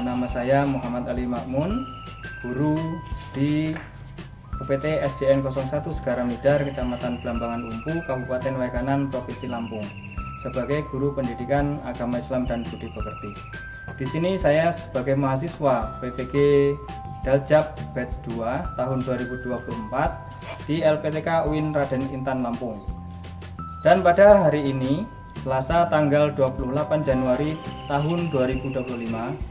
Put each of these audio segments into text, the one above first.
Nama saya Muhammad Ali Makmun, guru di UPT SDN 01 Segaramidar, Kecamatan Blambangan Umpu, Kabupaten Waikanan, Provinsi Lampung, sebagai guru pendidikan agama Islam dan budi pekerti. Di sini saya sebagai mahasiswa PPG Daljab Batch 2 tahun 2024 di LPTK UIN Raden Intan Lampung. Dan pada hari ini, Selasa tanggal 28 Januari tahun 2025,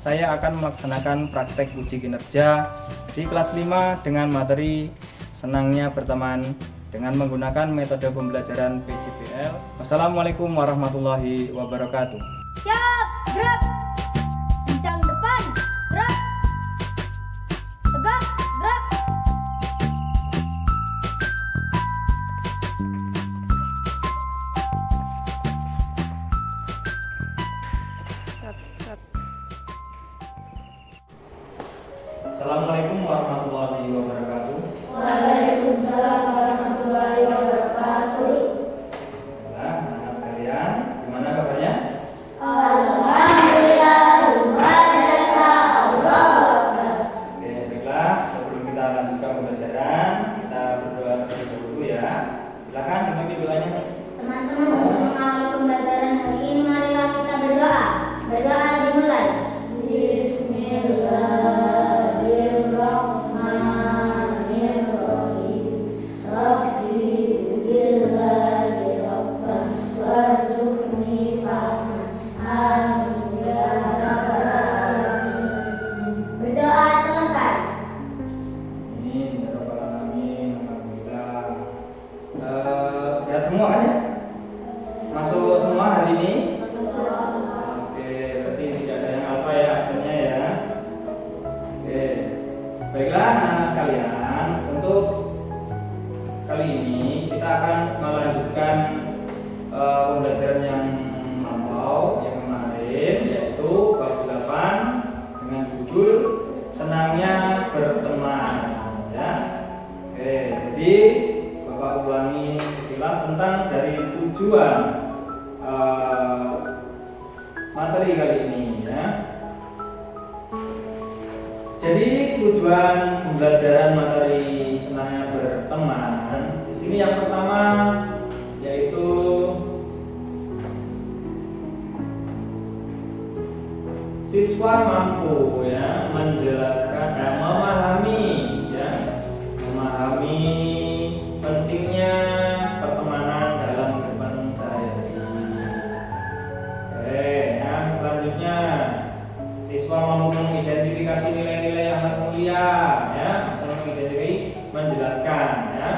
saya akan melaksanakan praktek uji kinerja di kelas 5 dengan materi Senangnya Berteman dengan menggunakan metode pembelajaran PJBL. Wassalamualaikum warahmatullahi wabarakatuh. Siap, gerak. Bincang depan, gerak. Tegak, gerak. Assalamualaikum warahmatullahi wabarakatuh. Waalaikumsalam warahmatullahi wabarakatuh. Nah, anak sekalian, gimana kabarnya? Alhamdulillah, luar biasa, Allah Akbar. Oke, baiklah. Sebelum kita lanjutkan pembelajaran, kita berdoa terlebih dahulu ya. Silakan dipimpin doanya. Teman-teman, mengawali pembelajaran hari ini, marilah kita berdoa. Berdoa dimulai. Bismillahirrahmanirrahim. Rabbi billahi rabban warzuqni fahman. Amin ya rabbal alamin. Berdoa selesai. Amin, ya rabbal alamin. Alhamdulillah. Sehat semua kan ya? Masuk semua hari ini? Oke, berarti tidak ada yang apa ya hasilnya ya. Oke, baiklah anak sekalian, untuk kali ini kita akan melanjutkan pembelajaran yang lampau yang kemarin, yaitu bab 8 dengan judul Senangnya Berteman ya. Oke, jadi Bapak ulangi sekilas tentang dari tujuan materi kali ini ya. Jadi tujuan pembelajaran materi Senangnya Berteman di sini yang pertama yaitu siswa mampu ya menjelaskan memahami pentingnya pertemanan dalam kehidupan sehari-hari. Oke, yang selanjutnya siswa mampu mengidentifikasi nilai-nilai akhlak mulia ya, menjelaskan ya.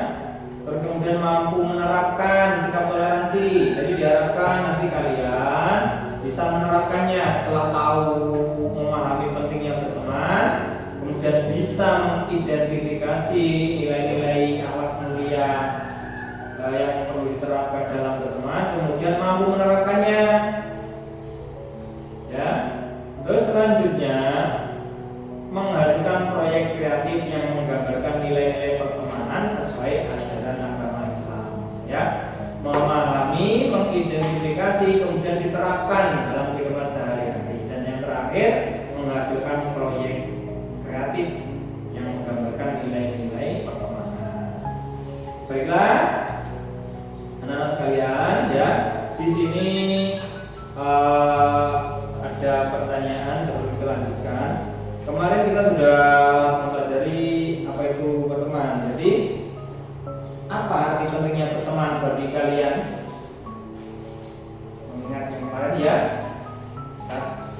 Terus kemudian mampu menerapkan sikap toleransi. Jadi diharapkan nanti kalian bisa menerapkannya setelah tahu memahami pentingnya berteman, kemudian bisa mengidentifikasi nilai-nilai akhlak mulia yang perlu diterapkan dalam berteman, kemudian mampu menerapkannya ya. Terus selanjutnya menghasilkan proyek kreatif yang menggambarkan nilai-nilai pertemanan sesuai ajaran agama Islam ya. Memahami, mengidentifikasi, kemudian diterapkan dalam kehidupan sehari-hari. Dan yang terakhir menghasilkan proyek kreatif yang menggambarkan nilai-nilai pertemanan. Baiklah anak-anak sekalian ya, di sini ada pertanyaan sebelum kita lanjutkan. Kemarin kita sudah mempelajari apa itu berteman. Jadi apa arti pentingnya berteman bagi kalian? Mengingat yang kemarin ya.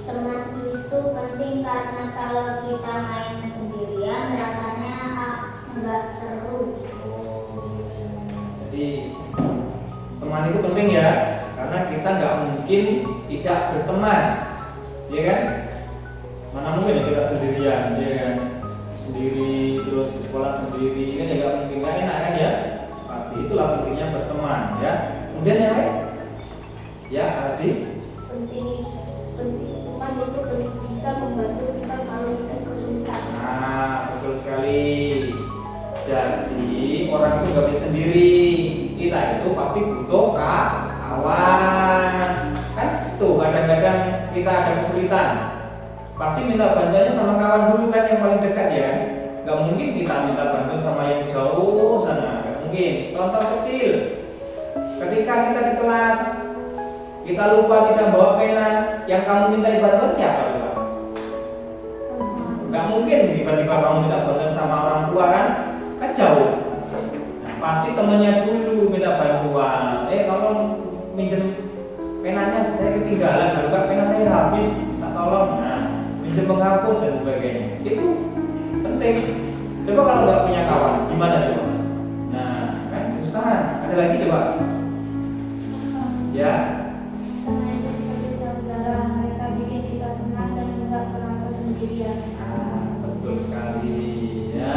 Teman itu penting karena kalau kita main sendirian rasanya nggak seru. Jadi teman itu penting ya, karena kita nggak mungkin tidak berteman, ya kan? Mana mungkin kita sendirian, ya kan? Sendiri terus di sekolah sendiri, kan ya nggak mungkin, kan enak kan ya? Pasti itulah pentingnya berteman, ya. Kemudian yang lain, ya Adi. Penting teman itu bisa membantu kita kalau kita kesulitan. Nah, betul sekali. Jadi orang itu nggak bisa sendiri. Kita itu pasti butuh kawan. Kan tuh kadang-kadang kita ada kesulitan. pasti minta bantuannya sama kawan dulu kan, yang paling dekat ya. Nggak mungkin kita minta bantuan sama yang jauh sana, nggak mungkin. Contoh kecil, ketika kita di kelas, kita lupa tidak bawa pena, yang kamu minta bantuan siapa coba? Nggak mungkin tiba-tiba kamu minta bantuan sama orang tua kan jauh. Nah, pasti temannya dulu minta bantuan. Tolong minjem penanya, saya ketinggalan, lalu kan pena saya habis, minta tolong. Nah, minjem penghapus dan sebagainya. Itu penting. Coba kalau nggak punya kawan, gimana coba? Nah, kan kesusahan. Ada lagi coba? Ya. Karena itu seperti saudara, mereka bikin kita senang dan nggak merasa sendirian. Betul sekali ya.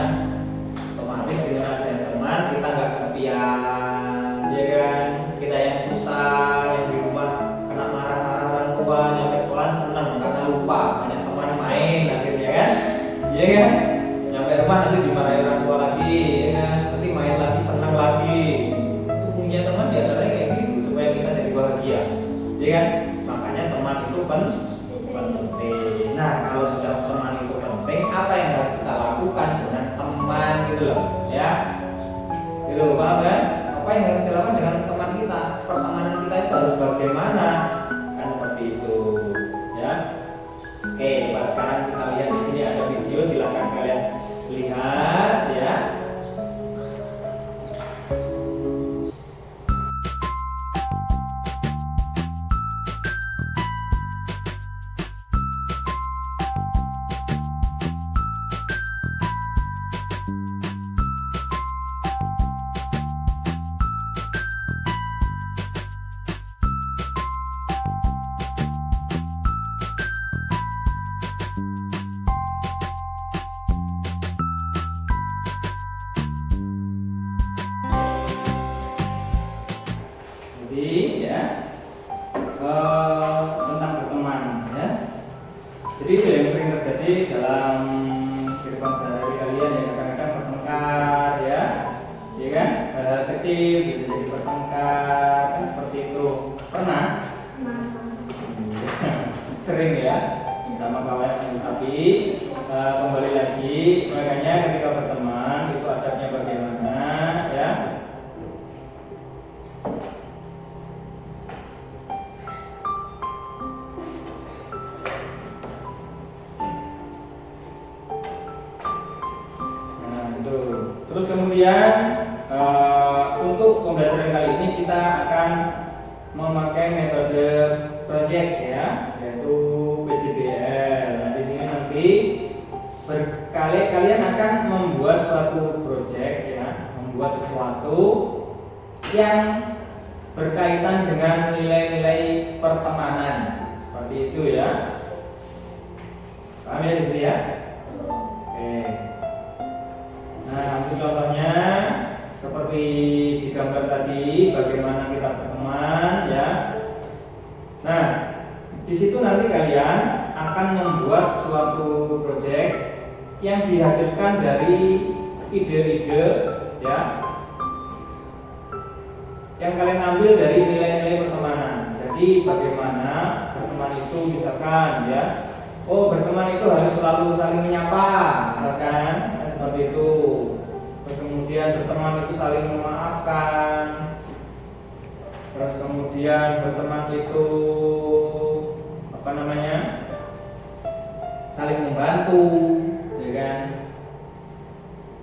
Otomatis dengan adanya teman kita nggak kesepian, ya kan? Kita yang susah, yang di rumah kena marah-marah orang tua, nyampe sekolah senang karena lupa banyak teman main akhirnya kan, ya kan? Nyampe rumah nanti dimarahin orang tua lagi, ya kan? Nanti main lagi, senang lagi. Itu punya teman biasanya kayak gitu supaya kita jadi bahagia, ya kan? Makanya teman itu penting. Nah, kalau sudah teman itu penting, apa yang harus kita lakukan dengan teman gitu loh, ya? Gitu, paham kan? Apa yang harus kita lakukan dengan teman kita? Pertemanan kita itu harus bagaimana? Kan seperti itu, ya. Oke, pas sekarang kita lihat di sini ada video, silakan kalian lihat, ya. Jadi ya tentang berteman ya. Jadi itu yang sering terjadi dalam kehidupan sehari kalian ya, kadang-kadang bertengkar ya, ya kan? Hal kecil bisa jadi bertengkar kan seperti itu. Pernah? Sering ya sama kawan, tapi kembali lagi, makanya ketika berteman itu adabnya bagaimana ya. Terus kemudian untuk pembelajaran kali ini kita akan memakai metode project ya, yaitu PJBL. Nah, di sini nanti kalian akan membuat suatu project ya, membuat sesuatu yang berkaitan dengan nilai-nilai pertemanan. Seperti itu ya. Paham ya di sini ya? Oke. Nah, untuk contohnya seperti di gambar tadi, bagaimana kita berteman ya. Nah, di situ nanti kalian akan membuat suatu proyek yang dihasilkan dari ide-ide ya, yang kalian ambil dari nilai-nilai pertemanan. Jadi bagaimana berteman itu misalkan ya, berteman itu harus selalu saling menyapa, misalkan seperti itu. Terus kemudian berteman itu saling memaafkan. Terus kemudian berteman itu saling membantu, ya kan?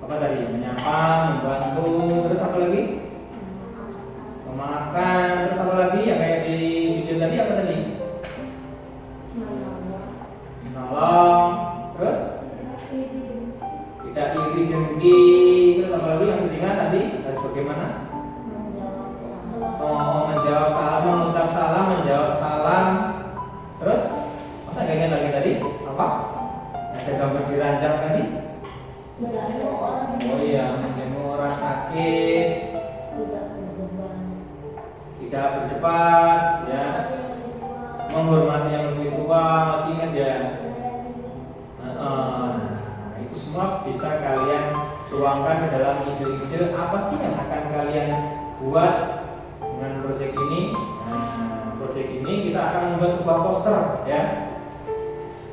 Apa tadi? Menyapa, membantu, terus apa lagi? Memaafkan, terus apa lagi? Yang kayak di video tadi apa tadi? Menolong, terus tidak iri dengki, terus apa lagi yang ketiga tadi harus bagaimana? Menjawab salam, mengucap salam, menjawab salam. Terus masa gak ingat lagi tadi apa? Ada gambar di ranjang tadi? Oh iya, menjenguk orang sakit, tidak berdebat, ya, menghormati yang lebih tua, masih ingat ya? Itu semua bisa kalian tuangkan ke dalam ide-ide apa sih yang akan kalian buat dengan proyek ini. Nah, proyek ini kita akan membuat sebuah poster ya.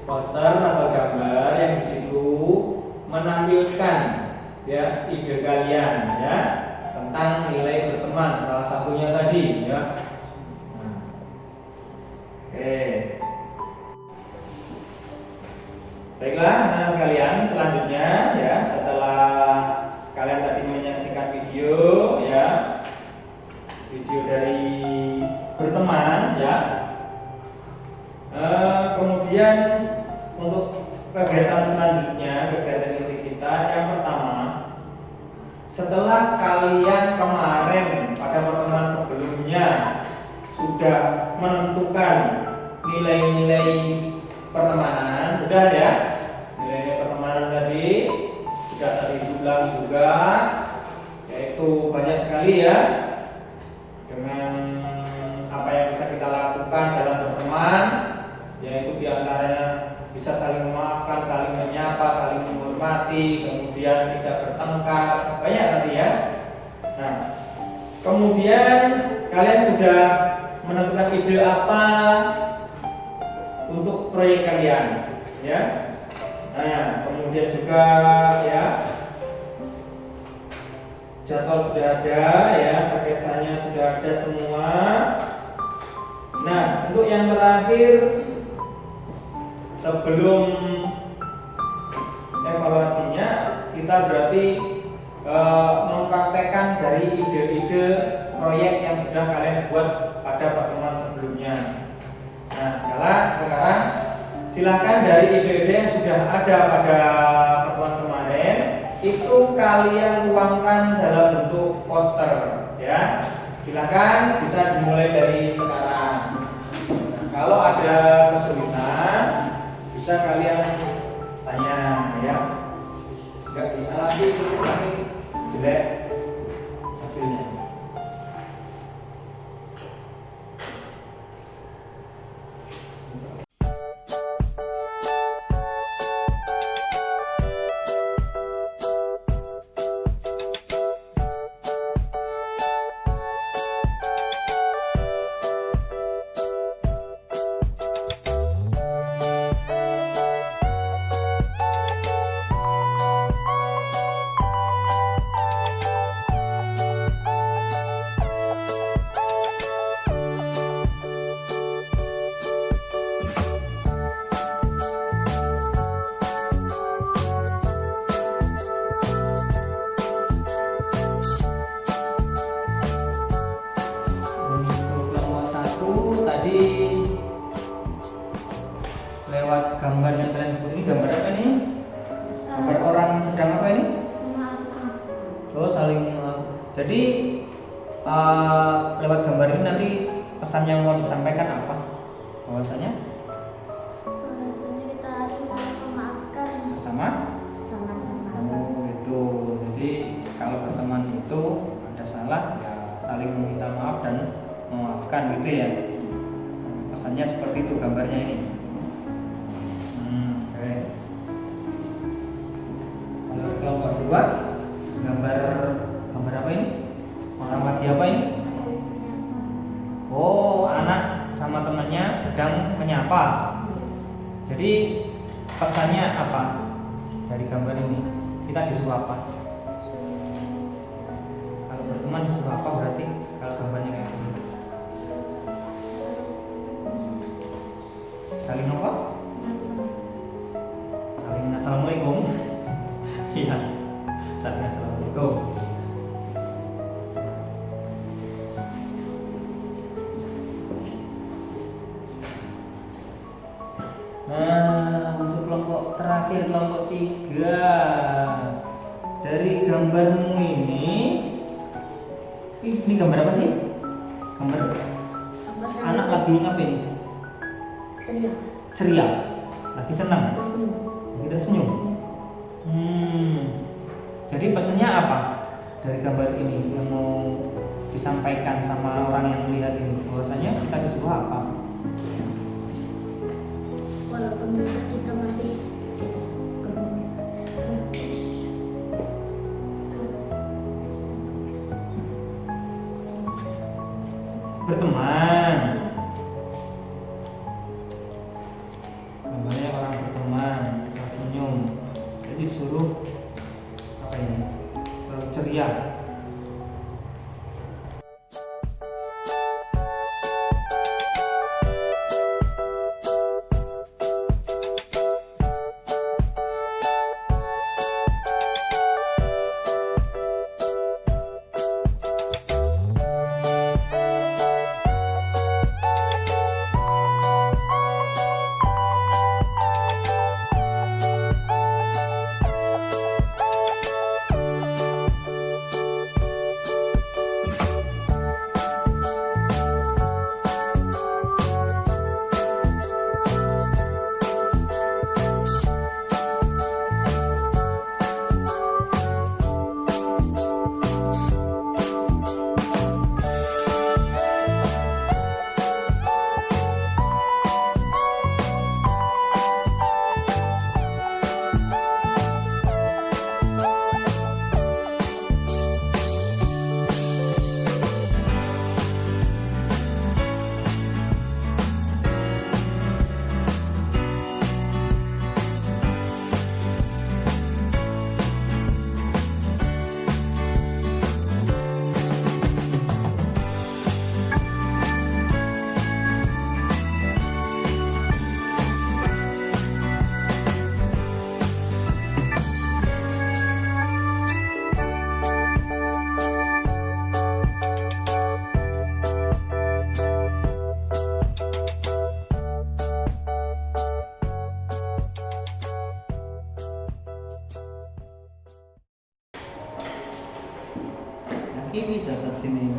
poster atau gambar yang di situ menampilkan ya ide kalian ya tentang nilai berteman, salah satunya tadi ya. Nah, oke. Baiklah anak-anak sekalian, selanjutnya ya setelah kalian tadi menyaksikan video ya, video dari berteman ya. Kemudian untuk kegiatan selanjutnya, kegiatan inti kita yang pertama, setelah kalian kemarin pada pertemuan sebelumnya sudah menentukan nilai-nilai pertemanan, sudah ya, nilai-nilai pertemanan tadi sudah terhitung juga, yaitu banyak sekali ya, dengan apa yang bisa kita lakukan dalam berteman, yaitu diantaranya bisa saling memaafkan, saling menyapa, saling menghormati, kemudian tidak bertengkar, banyak tadi ya. Nah, kemudian kalian sudah menentukan ide apa untuk proyek kalian, ya. Nah, kemudian juga ya jadwal sudah ada, ya, sketsanya sudah ada semua. Nah, untuk yang terakhir sebelum evaluasinya kita berarti mempraktekkan dari ide-ide proyek yang sudah kalian buat pada pertemuan sebelumnya. Nah, sekarang silakan dari ide-ide yang sudah ada pada pertemuan kemarin itu kalian tuangkan dalam bentuk poster, ya. Silakan bisa dimulai dari sekarang. Nah, kalau ada kesulitan bisa kalian tanya ya. Enggak bisa lagi jelek hasilnya. Lewat gambar yang kalian buat ini, gambar apa nih? Gambar orang sedang apa ini? Oh, saling. Jadi lewat gambar ini nanti pesan yang mau disampaikan apa? Bahwasanya kita harus memaafkan sesama. Oh, itu. Jadi kalau berteman itu ada salah ya saling meminta maaf dan memaafkan gitu ya. Pesannya seperti itu gambarnya ini. Oke. Kalau kelompok dua, gambar apa ini? Mengamati apa ini? Oh, anak sama temannya sedang menyapa. Jadi pesannya apa dari gambar ini? Kita disuruh apa? Kalau berteman disuruh apa berarti? Kalau gambarnya kayak gini. Saling apa? Saling assalamualaikum. Iya, saling assalamualaikum. Nah, untuk kelompok terakhir, kelompok 3, dari gambarmu ini gambar apa sih? Gambar anak lagi apa ini? Ceria, lagi senang, lagi tersenyum. Jadi pesannya apa dari gambar ini yang mau disampaikan sama orang yang melihat ini? Bahwasanya kita disuruh apa? Walaupun kita masih berteman. Namanya orang bisa saat sini.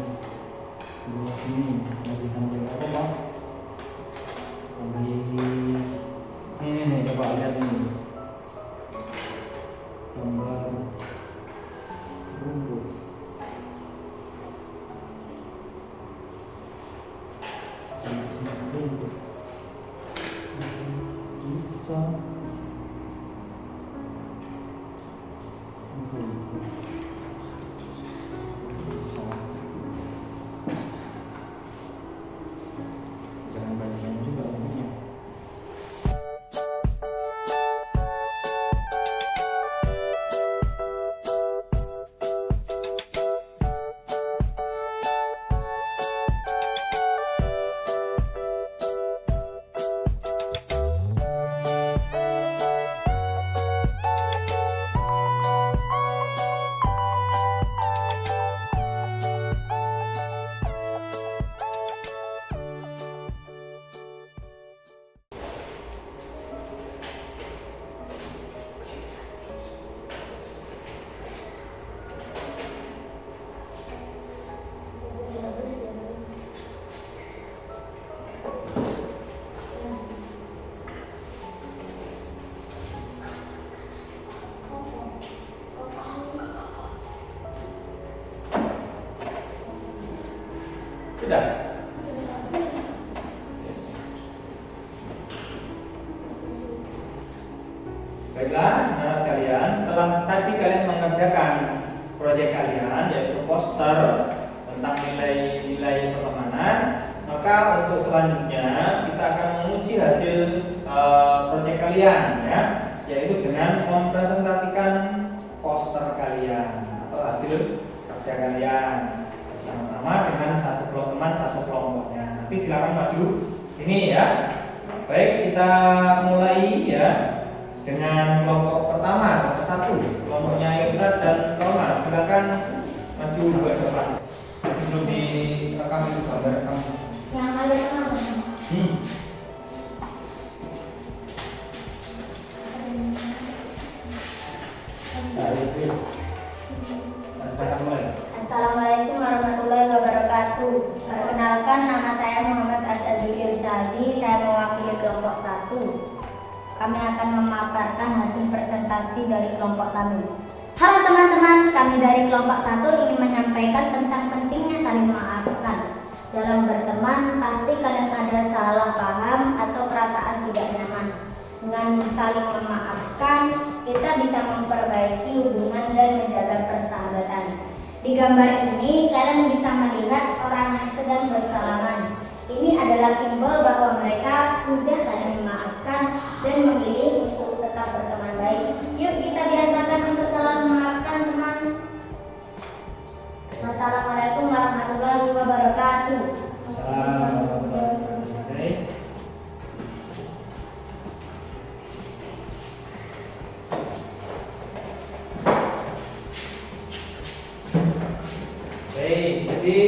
Dua sini lagi ambil apa Pak? Ini nih coba lihat ini. Gambar rumput. Bisa. Jangan banyak juga umurnya. Sudah. Baiklah, anak sekalian, setelah tadi kalian mengerjakan proyek kalian yaitu poster tentang nilai-nilai pertemanan, maka untuk selanjutnya kita akan menguji hasil proyek kalian ya, yaitu dengan mempresentasikan poster kalian atau hasil kerja kalian bersama-sama dengan satu teman satu kelompoknya. Nanti silakan maju sini ya. Baik, kita mulai ya dengan kelompok pertama, kelompok satu, kelompoknya Irsad dan Thomas. Silakan maju ke depan. Belum direkam itu gambar rekam. Yang ada sama. Assalamualaikum warahmatullahi wabarakatuh. Perkenalkan, nama saya Muhammad Asadul Irsyadi. Saya mewakili kelompok 1. Kami akan memaparkan hasil presentasi dari kelompok kami. Halo teman-teman, kami dari kelompok 1 ingin menyampaikan tentang pentingnya saling memaafkan. Dalam berteman, pasti kadang ada salah paham atau perasaan tidak nyaman. Dengan saling memaafkan, kita bisa memperbaiki hubungan dan menjaga persahabatan. Di gambar ini, kalian bisa melihat orang yang sedang bersalaman. Ini adalah simbol bahwa mereka sudah saling memaafkan dan memilih untuk tetap berteman baik. Yuk kita biasakan untuk selalu memaafkan teman. Wassalamualaikum warahmatullahi wabarakatuh. Assalamualaikum warahmatullahi wabarakatuh. Baik, jadi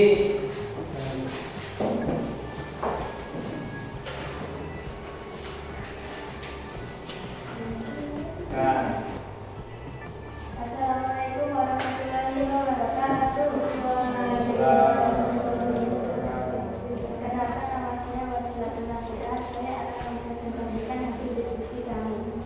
Assalamualaikum warahmatullahi wabarakatuh. Kenalkan, nama saya Wasilatul Nafiah. Saya akan mempresentasikan hasil diskusi kami.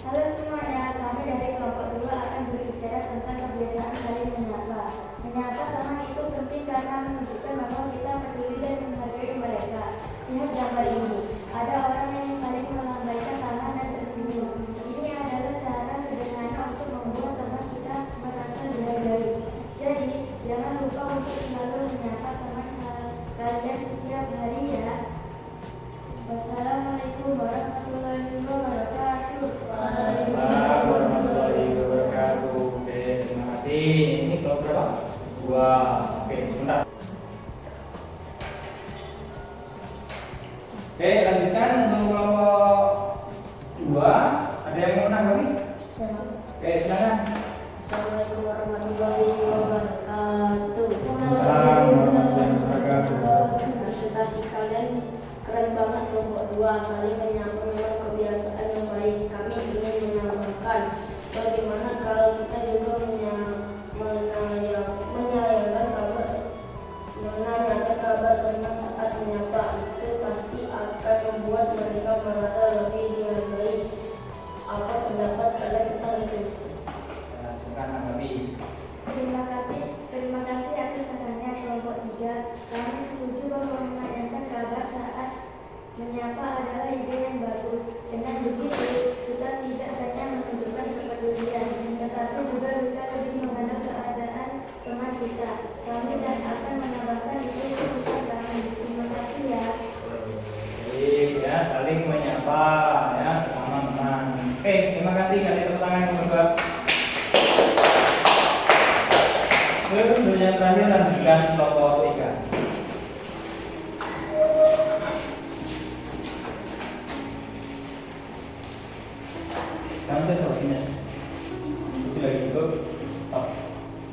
Halo semuanya, kami dari kelompok 2 akan berbicara tentang kebiasaan saling menyapa. Menyapa teman itu penting karena menunjukkan bahwa kita peduli dan menghargai mereka. Lihat gambar ini, ada orang yang saling melambaikan tangan dan tersenyum. Ini adalah cara sederhana untuk membuat teman kita merasa dihargai. Jadi, jangan lupa untuk selalu menyapa teman kalian setiap hari ya. Wassalamualaikum warahmatullahi wabarakatuh. Waalaikumsalam warahmatullahi wabarakatuh. Oke, terima kasih. Ini kelompok berapa? 2. Oke, sebentar. Oke, lanjutkan untuk kelompok 2. Ada yang mau menanggapi? Oke, silakan. Assalamualaikum warahmatullahi wabarakatuh. Waalaikumsalam warahmatullahi wabarakatuh. Presentasi kalian keren banget kelompok 2, saling menyapa memang kebiasaan yang baik. Kami ingin menambahkan bagaimana kalau kita juga menyayangkan lanjutkan kelompok 3. Kamu tuh sini. Kecil lagi itu. Stop.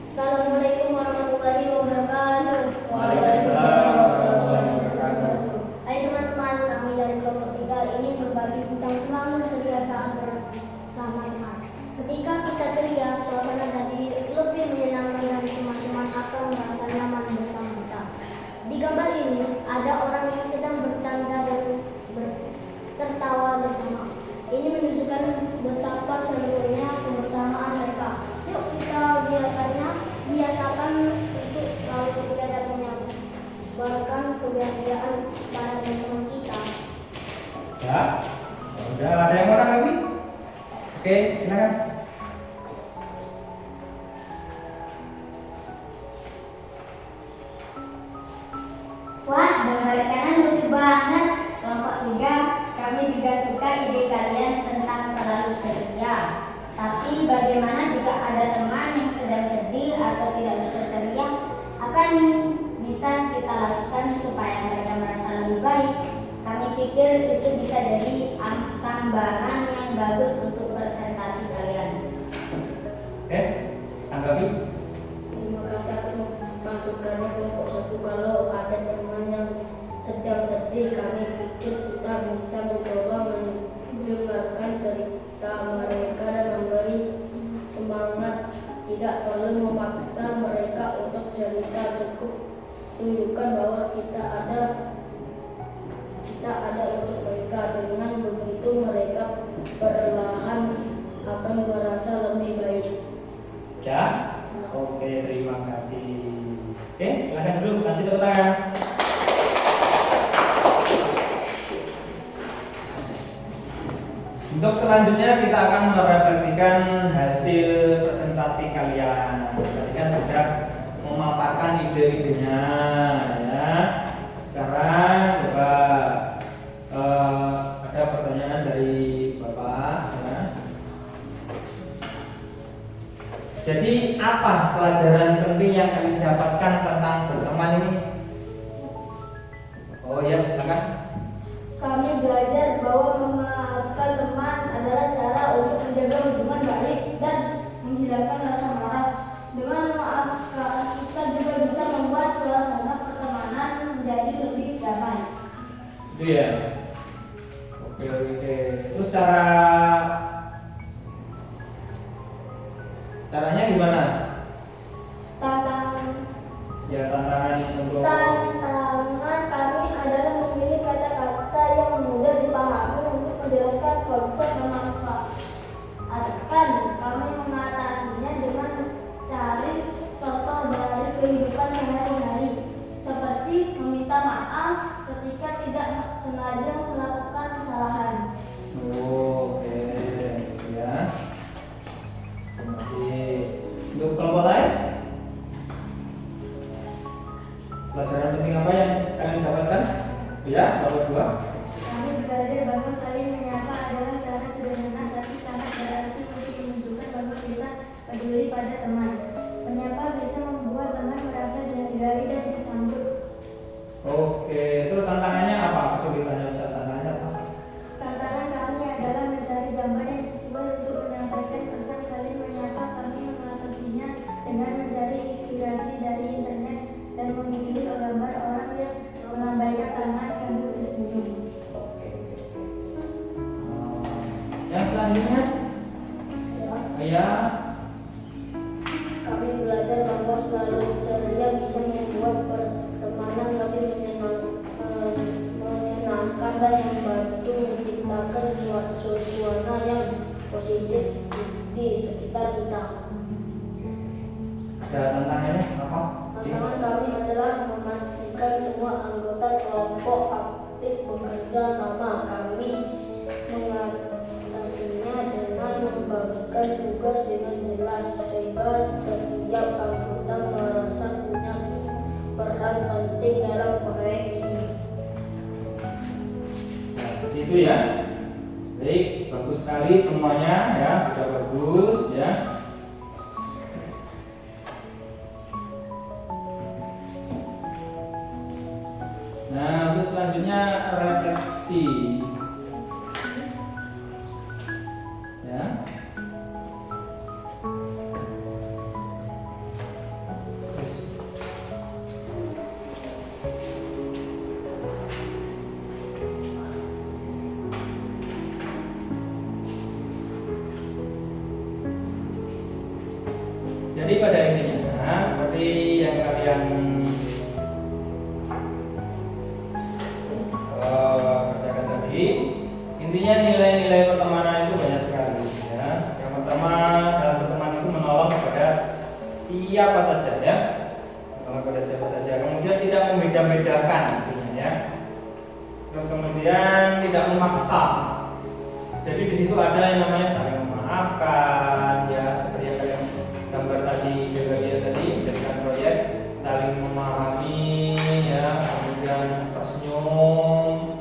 Assalamualaikum warahmatullahi wabarakatuh. Waalaikumsalam warahmatullahi wabarakatuh. Hai teman-teman, kami dari kelompok 3 ini berbagi tentang selalu ceria saat bersama teman. Ketika kita ceria, suasana jadi lebih menyenangkan dan teman-teman akan merasa nyaman bersama kita. Di gambar ini ada orang yang sedang bercanda dan tertawa bersama. Ini menunjukkan betapa serunya kebersamaan mereka. Yuk kita biasakan untuk selalu ceria dan menyabarkan kebahagiaan para teman kita. Ya. Udah ada yang orang lagi? Oke, silakan. Wah, gambar kanan lucu banget. Kelompok 3, kami juga suka ide kalian tentang selalu ceria. Tapi bagaimana jika ada teman yang sedang sedih atau tidak bisa ceria? Apa yang bisa kita lakukan supaya mereka merasa lebih baik? Kami pikir itu bisa jadi tambahan yang bagus untuk presentasi kalian. Oke, tanggapi. Terima kasih atas masukannya kelompok 1. Kalau ada teman yang sedang sedih, kami pikir kita bisa mencoba mendengarkan cerita mereka dan memberi semangat. Tidak perlu memaksa mereka untuk cerita, cukup tunjukkan bahwa kita ada untuk mereka. Dengan begitu mereka perlahan akan merasa lebih baik. Ya. Oke, terima kasih. Oke, silakan dulu kasih tepuk tangan. Untuk selanjutnya kita akan merefleksikan hasil presentasi kalian. Tadi kan sudah memaparkan ide-idenya, ya. Sekarang coba ada pertanyaan dari Bapak. Ya. Jadi apa pelajaran penting yang kalian dapatkan tentang berteman ini? Oh ya, silakan. Kami belajar bahwa memaafkan teman adalah cara untuk menjaga hubungan baik dan menghilangkan rasa marah. Dengan memaafkan, kita juga bisa membuat suasana pertemanan menjadi lebih damai. Itu ya. Oke. Terus caranya gimana? Tantangan untuk Tantangan kami adalah memilih kata-kata yang mudah dipahami untuk menjelaskan konsep memanfaatkan. Kami mengatasinya dengan cari contoh dari kehidupan sehari-hari, seperti meminta maaf ketika tidak sengaja melakukan kesalahan. Oke, ya. Terima kasih. Untuk kelompok lain? Pelajaran penting apa yang kalian dapatkan? Ya, kelompok 2. Kami belajar bahwa saling menyapa adalah cara sederhana tapi sangat berarti untuk menunjukkan bahwa kita peduli pada teman. Menyapa bisa membuat teman merasa dihargai dan disambut. Oke, terus tantangannya apa? Kesulitannya bisa tantangannya apa? Tantangan kami adalah mencari gambar yang sesuai untuk menyampaikan pesan saling menyapa. Kami mengatasinya dengan mencari inspirasi dari internet dan memilih gambar orang yang melambaikan tangan sambil tersenyum. Oke. Yang selanjutnya? Ya. Kami belajar bahwa selalu ceria bisa membuat pertemanan lebih menyenangkan dan membantu menciptakan suasana yang positif di sekitar kita. Ada tantangannya apa? Tantangan kami adalah memastikan semua anggota kelompok aktif bekerja sama. Kami mengatasinya dengan membagikan tugas dengan jelas sehingga setiap anggota merasa punya peran penting dalam proyek ini. Nah, seperti itu ya. Baik, bagus sekali semuanya ya, sudah bagus ya. Nah, terus selanjutnya refleksi. Ya. Jadi pada intinya seperti yang kalian kerjakan tadi, intinya nilai-nilai pertemanan itu banyak sekali ya. Yang pertama dalam pertemanan itu menolong kepada siapa saja ya, menolong kepada siapa saja. Kemudian tidak membeda-bedakan intinya ya. Terus kemudian tidak memaksa. Jadi di situ ada yang namanya saling memaafkan ya, seperti yang kalian gambar tadi, lihat tadi menjadikan proyek, saling memahami ya, kemudian tersenyum.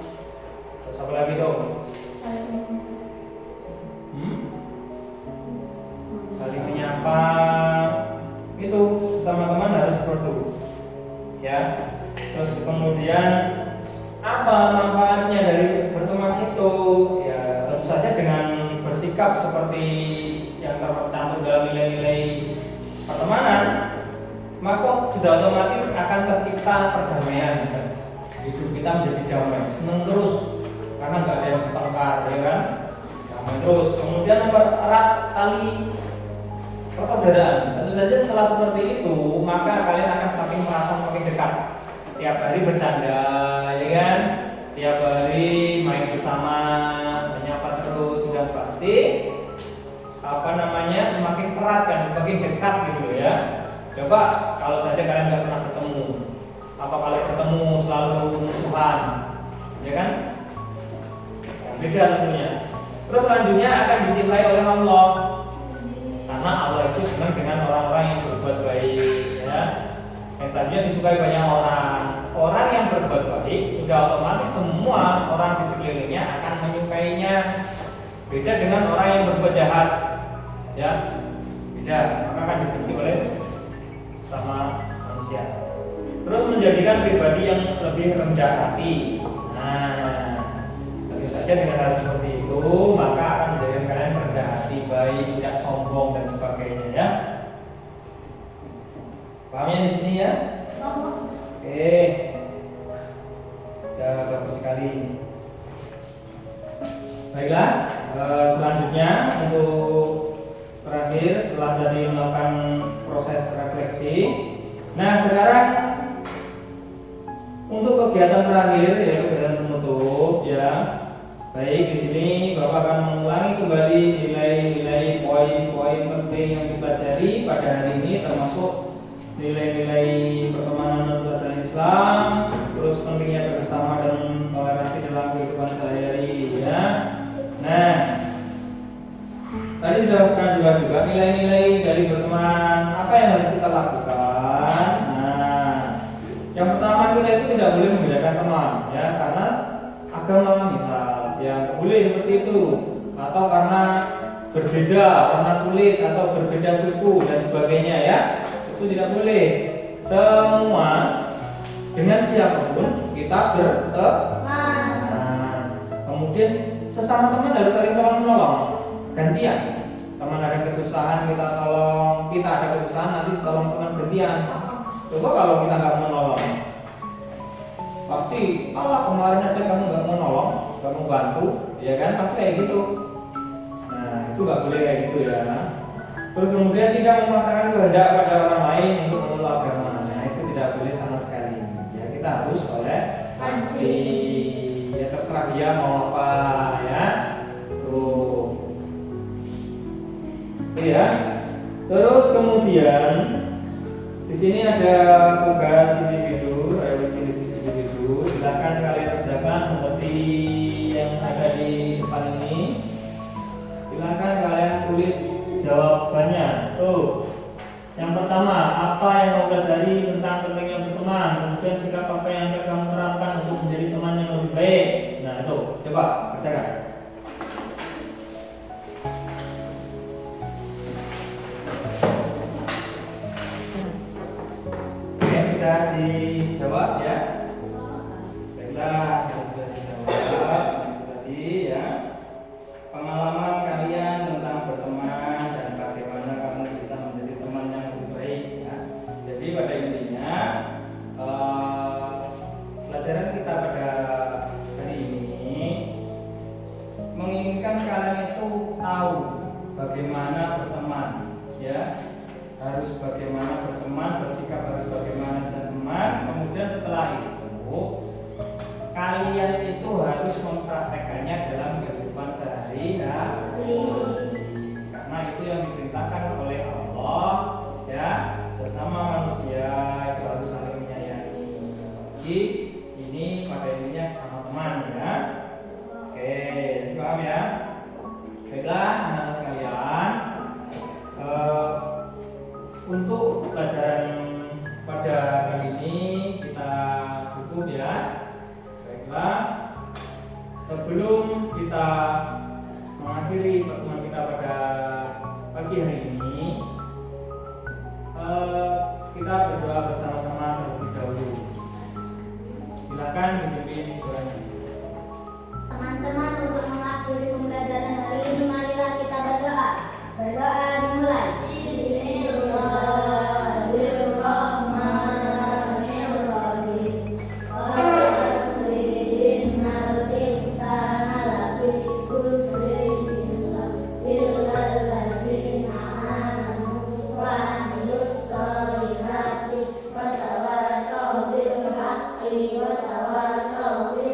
Terus apa lagi tuh? Saling menyapa. Itu sesama teman harus seperti itu ya. Terus kemudian apa manfaatnya dari berteman itu ya, tentu saja dengan bersikap seperti yang tercantum dalam nilai-nilai pertemanan, maka sudah otomatis akan tercipta perdamaian kan? Hidup kita menjadi damai, senang terus karena nggak ada yang bertengkar ya kan, damai terus. Kemudian mempererat tali persaudaraan. Tentu saja setelah seperti itu maka kalian akan semakin merasa semakin dekat, tiap hari bercanda ya kan, tiap hari main bersama, menyapa terus, sudah pasti semakin erat kan, semakin dekat gitu loh ya. Coba kalau saja kalian nggak pernah ketemu, apa kalau ketemu selalu musuhan, ya kan? Beda tentunya. Terus selanjutnya akan dicintai oleh Allah, karena Allah itu senang dengan orang-orang yang berbuat baik, ya. Yang tadinya disukai banyak orang. Orang yang berbuat baik, udah otomatis semua orang di sekelilingnya akan menyukainya. Beda dengan orang yang berbuat jahat, ya. Beda, maka akan dibenci oleh sama manusia. Terus menjadikan pribadi yang lebih rendah hati. Nah, tentu saja dengan hal seperti itu, maka akan menjadikan kalian rendah hati, baik, tidak sombong dan sebagainya, ya. Pahamnya di sini ya? Oke, udah bagus sekali. Baiklah, selanjutnya untuk terakhir setelah tadi melakukan proses refleksi. Nah, sekarang untuk kegiatan terakhir yaitu kegiatan penutup, ya. Baik, di sini Bapak akan mengulangi kembali nilai-nilai poin-poin penting yang dipelajari pada hari ini, termasuk nilai-nilai pertemanan dan pelajaran Islam, terus pentingnya bersama dan toleransi dalam kehidupan sehari-hari, ya. Nah, tadi sudah pernah juga nilai-nilai dari berteman, apa yang harus kita lakukan. Nah, yang pertama kita itu tidak boleh membedakan teman, ya, karena agama misal, ya boleh seperti itu, atau karena berbeda warna kulit atau berbeda suku dan sebagainya, ya, itu tidak boleh. Semua dengan siapapun kita berteman. Nah, kemudian sesama teman harus saling tolong menolong, gantian. Teman ada kesusahan kita tolong, kita ada kesusahan nanti tolong teman gantian. Coba kalau kita nggak mau nolong, pasti Allah kemarin aja kamu nggak mau nolong, nggak mau bantu, ya kan? Pasti kayak gitu. Nah, itu nggak boleh kayak gitu ya. Terus kemudian tidak memaksakan kehendak pada orang lain untuk memeluk agama. Nah, itu tidak boleh sama sekali. Ya, kita harus toleransi. Ya terserah dia mau apa, ya. Tuh. Ya. Terus kemudian di sini ada tugas individu, individu. Silakan kalian kerjakan seperti yang ada di depan ini. Silakan kalian tulis jawabannya. Tuh. Yang pertama, apa yang kamu pelajari tentang pentingnya berteman? Kemudian sikap apa yang akan kamu terapkan untuk menjadi teman yang lebih baik? Nah, itu coba kerjakan. Oke, sudah dijawab ya. Baiklah, sudah dijawab tadi ya. Pengalaman kalian tentang berteman dan bagaimana kamu bisa menjadi teman yang lebih baik ya. Jadi pada intinya pelajaran kita pada hari ini menginginkan kalian itu tahu bagaimana berteman ya. Harus bagaimana berteman, bersikap harus bagaimana teman. Kemudian setelah itu kalian itu harus mempraktekannya dalam kehidupan sehari-hari. Karena itu yang diperintahkan oleh Allah ya. Sesama manusia itu harus saling menyayangi. Jadi ini pada intinya sesama teman ya. Oke, jadi paham ya? Baiklah anak-anak sekalian, untuk pelajaran pada kali ini kita tutup ya. Baiklah, sebelum kita mengakhiri pertemuan kita pada pagi hari ini, kita berdoa bersama-sama terlebih dahulu. Silakan dipimpin doanya. Teman-teman, untuk mengakhiri pembelajaran hari ini, marilah kita berdoa. Berdoa dimulai. Wa tawassaw bil haqqi wa tawassaw bis